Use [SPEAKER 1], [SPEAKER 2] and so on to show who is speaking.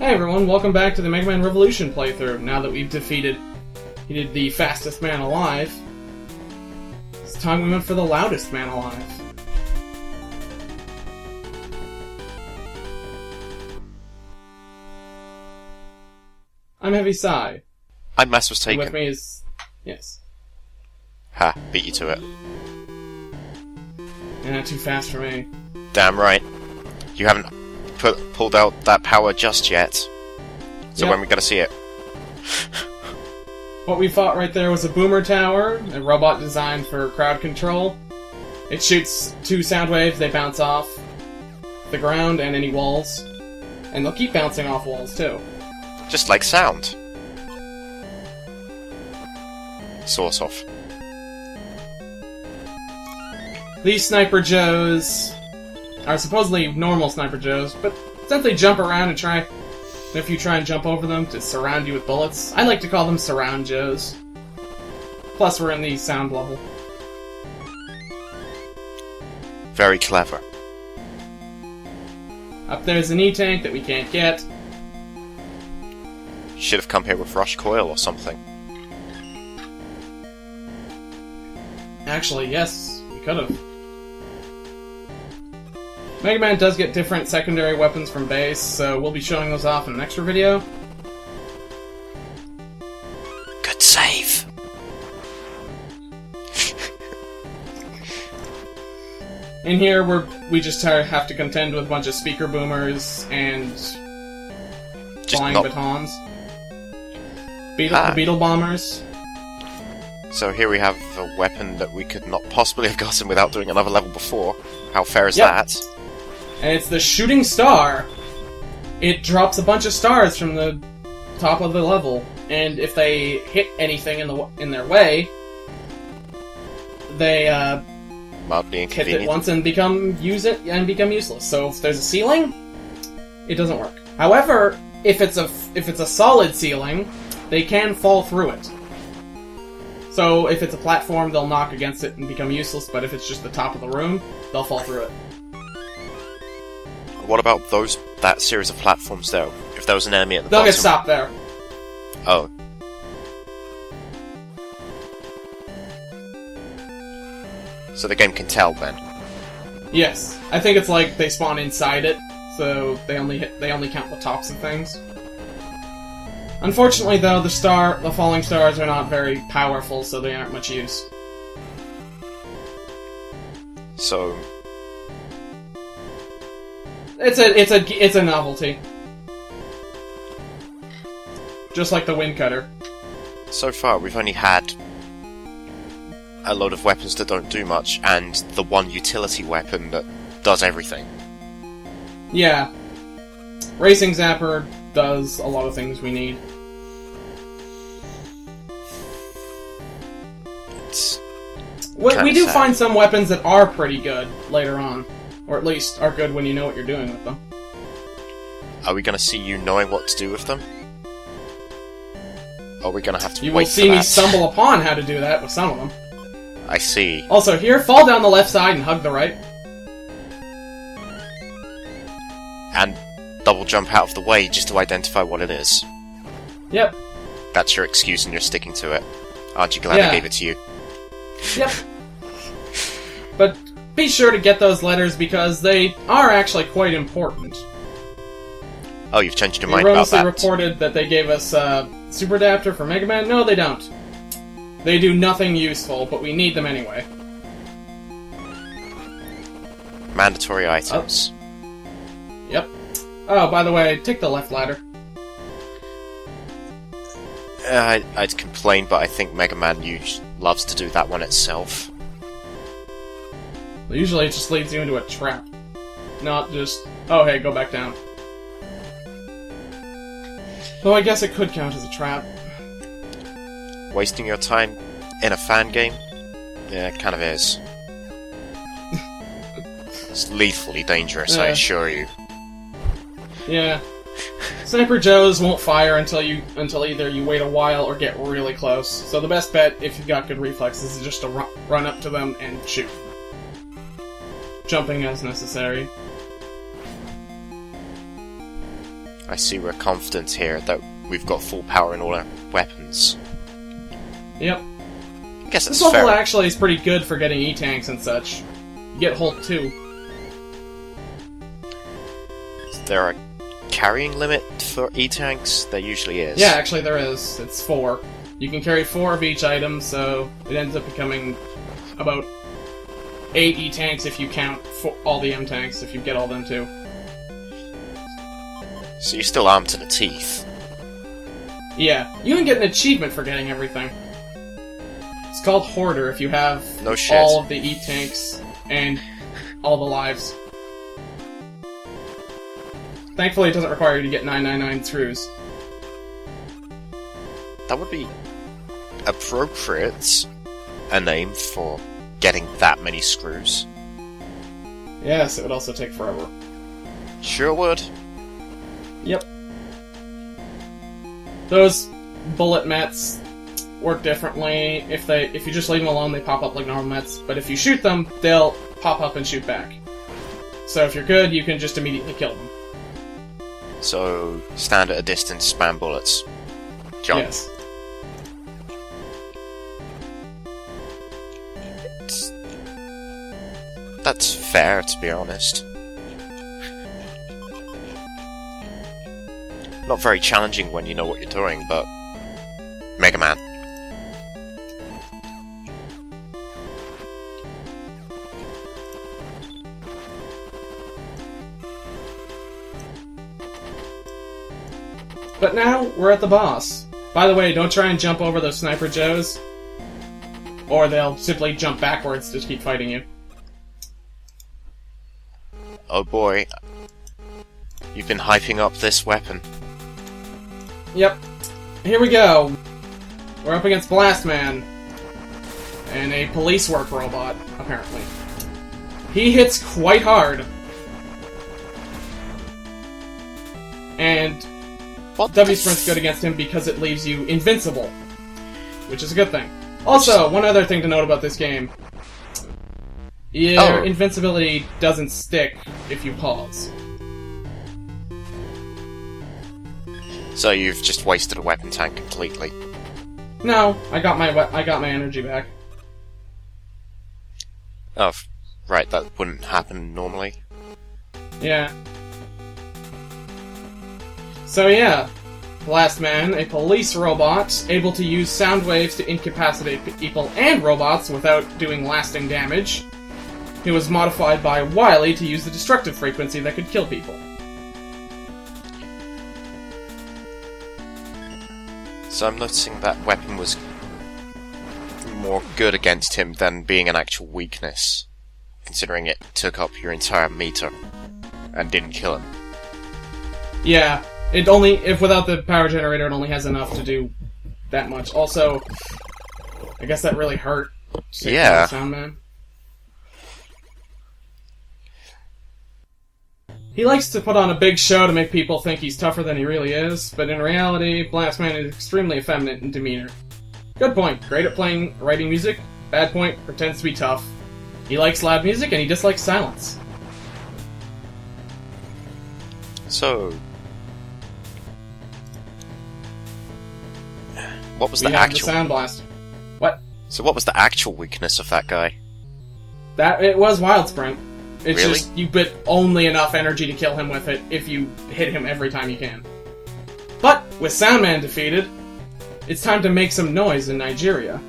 [SPEAKER 1] Hey everyone, welcome back to the Megaman Revolution playthrough. Now that we've defeated the fastest man alive, it's time we went for the loudest man alive. I'm Heavy Sigh.
[SPEAKER 2] I'm Maswastaken.
[SPEAKER 1] With me is... yes.
[SPEAKER 2] Ha, beat you to it.
[SPEAKER 1] Yeah, too fast for me.
[SPEAKER 2] Damn right. You haven't pulled out that power just yet. So
[SPEAKER 1] Yep.
[SPEAKER 2] when we gotta see it?
[SPEAKER 1] What we fought right there was a boomer tower, a robot designed for crowd control. It shoots two sound waves, they bounce off the ground and any walls. And they'll keep bouncing off walls too.
[SPEAKER 2] Just like sound. Sort of.
[SPEAKER 1] These Sniper Joes are supposedly normal Sniper Joes, but since they jump around and if you try and jump over them to surround you with bullets, I like to call them Surround Joes. Plus, we're in the sound level.
[SPEAKER 2] Very clever.
[SPEAKER 1] Up there's an E-tank that we can't get.
[SPEAKER 2] You should have come here with rush coil or something.
[SPEAKER 1] Actually, yes, we could have. Megaman does get different secondary weapons from base, so we'll be showing those off in an extra video.
[SPEAKER 2] Good save!
[SPEAKER 1] In here, we just have to contend with a bunch of speaker boomers and flying batons. The beetle bombers.
[SPEAKER 2] So here we have a weapon that we could not possibly have gotten without doing another level before. How fair is that?
[SPEAKER 1] And it's the shooting star. It drops a bunch of stars from the top of the level, and if they hit anything in their way, they
[SPEAKER 2] Mildly
[SPEAKER 1] hit it
[SPEAKER 2] inconvenient.
[SPEAKER 1] once and become useless. So if there's a ceiling, it doesn't work. However, if it's a solid ceiling, they can fall through it. So if it's a platform, they'll knock against it and become useless, but if it's just the top of the room, they'll fall through it.
[SPEAKER 2] What about that series of platforms though? If there was an enemy at the
[SPEAKER 1] They'll
[SPEAKER 2] bottom...
[SPEAKER 1] get stopped there.
[SPEAKER 2] Oh. So the game can tell then.
[SPEAKER 1] Yes. I think it's like they spawn inside it, so they only count the tops of things. Unfortunately, though, the falling stars are not very powerful, so they aren't much use.
[SPEAKER 2] So
[SPEAKER 1] it's a novelty, just like the wind cutter.
[SPEAKER 2] so far we've only had a load of weapons that don't do much, and the one utility weapon that does everything.
[SPEAKER 1] Yeah, Racing Zapper does a lot of things we need. We do find some weapons that are pretty good later on. Or at least are good when you know what you're doing with them.
[SPEAKER 2] Are we going to see you knowing what to do with them? Or are we going to have to
[SPEAKER 1] You
[SPEAKER 2] wait
[SPEAKER 1] will see
[SPEAKER 2] for
[SPEAKER 1] me
[SPEAKER 2] that?
[SPEAKER 1] stumble upon how to do that with some of them.
[SPEAKER 2] I see.
[SPEAKER 1] Also, here, fall down the left side and hug the right.
[SPEAKER 2] And double jump out of the way just to identify what it is.
[SPEAKER 1] Yep.
[SPEAKER 2] That's your excuse and you're sticking to it. Aren't you glad
[SPEAKER 1] Yeah.
[SPEAKER 2] I gave it to you?
[SPEAKER 1] Yep. But be sure to get those letters because they are actually quite important.
[SPEAKER 2] Oh, you've changed your
[SPEAKER 1] They
[SPEAKER 2] mind about
[SPEAKER 1] erroneously
[SPEAKER 2] that.
[SPEAKER 1] reported that they gave us a super adapter for Mega Man. No, they don't. They do nothing useful, but we need them anyway.
[SPEAKER 2] Mandatory items.
[SPEAKER 1] Yep. Oh, by the way, take the left ladder.
[SPEAKER 2] I'd complain, but I think Mega Man loves to do that one itself.
[SPEAKER 1] Usually it just leads you into a trap. Not just, oh hey, go back down. Though I guess it could count as a trap.
[SPEAKER 2] Wasting your time in a fan game? Yeah, it kind of is. It's lethally dangerous, I assure you.
[SPEAKER 1] Yeah. Sniper Joes won't fire until either you wait a while or get really close. So the best bet, if you've got good reflexes, is just to run up to them and shoot. Jumping as necessary.
[SPEAKER 2] I see we're confident here that we've got full power in all our weapons.
[SPEAKER 1] Yep.
[SPEAKER 2] I guess
[SPEAKER 1] This
[SPEAKER 2] that's
[SPEAKER 1] level
[SPEAKER 2] fair.
[SPEAKER 1] actually is pretty good for getting E-tanks and such. You get Hulk too.
[SPEAKER 2] Is there a carrying limit for E-tanks? There usually is.
[SPEAKER 1] Yeah, actually there is. It's 4. You can carry 4 of each item, so it ends up becoming about 8 E-tanks if you count all the M-tanks, if you get all them too.
[SPEAKER 2] So you're still armed to the teeth.
[SPEAKER 1] Yeah, you can get an achievement for getting everything. It's called Hoarder if you have
[SPEAKER 2] No shit.
[SPEAKER 1] all of the E-tanks and all the lives. Thankfully, it doesn't require you to get 999 screws.
[SPEAKER 2] That would be appropriate, a name for getting that many screws.
[SPEAKER 1] Yes, it would also take forever.
[SPEAKER 2] Sure would.
[SPEAKER 1] Yep. Those bullet mets work differently. If you just leave them alone, they pop up like normal mets. But if you shoot them, they'll pop up and shoot back. So if you're good, you can just immediately kill them.
[SPEAKER 2] So, stand at a distance, spam bullets. Jump.
[SPEAKER 1] Yes.
[SPEAKER 2] That's fair, to be honest. Not very challenging when you know what you're doing, but... Megaman.
[SPEAKER 1] But now, we're at the boss. By the way, don't try and jump over those Sniper Joes, or they'll simply jump backwards to keep fighting you.
[SPEAKER 2] Oh boy. You've been hyping up this weapon.
[SPEAKER 1] Yep. Here we go. We're up against Blast Man. And a police work robot, apparently. He hits quite hard. And
[SPEAKER 2] What
[SPEAKER 1] W
[SPEAKER 2] the
[SPEAKER 1] Sprint's good against him because it leaves you invincible. Which is a good thing. Also, one other thing to note about this game. Your invincibility doesn't stick if you pause.
[SPEAKER 2] So you've just wasted a weapon tank completely.
[SPEAKER 1] No, I got my energy back.
[SPEAKER 2] Oh, right, that wouldn't happen normally.
[SPEAKER 1] Yeah. So yeah, Blast Man, a police robot, able to use sound waves to incapacitate people and robots without doing lasting damage. He was modified by Wily to use the destructive frequency that could kill people.
[SPEAKER 2] So I'm noticing that weapon was more good against him than being an actual weakness, considering it took up your entire meter and didn't kill him.
[SPEAKER 1] Yeah, it only, if without the power generator, it only has enough to do that much. Also, I guess that really hurt.
[SPEAKER 2] Yeah.
[SPEAKER 1] Sound Man. He likes to put on a big show to make people think he's tougher than he really is, but in reality, Blast Man is extremely effeminate in demeanor. Good point. Great at writing music. Bad point. Pretends to be tough. He likes loud music and he dislikes silence.
[SPEAKER 2] So... what was
[SPEAKER 1] We
[SPEAKER 2] the
[SPEAKER 1] have the
[SPEAKER 2] actual...
[SPEAKER 1] Sound Blast. What?
[SPEAKER 2] So what was the actual weakness of that guy?
[SPEAKER 1] It was Wild Sprint. It's
[SPEAKER 2] Really?
[SPEAKER 1] just, you put only enough energy to kill him with it if you hit him every time you can. But, with Soundman defeated, it's time to make some noise in Nigeria.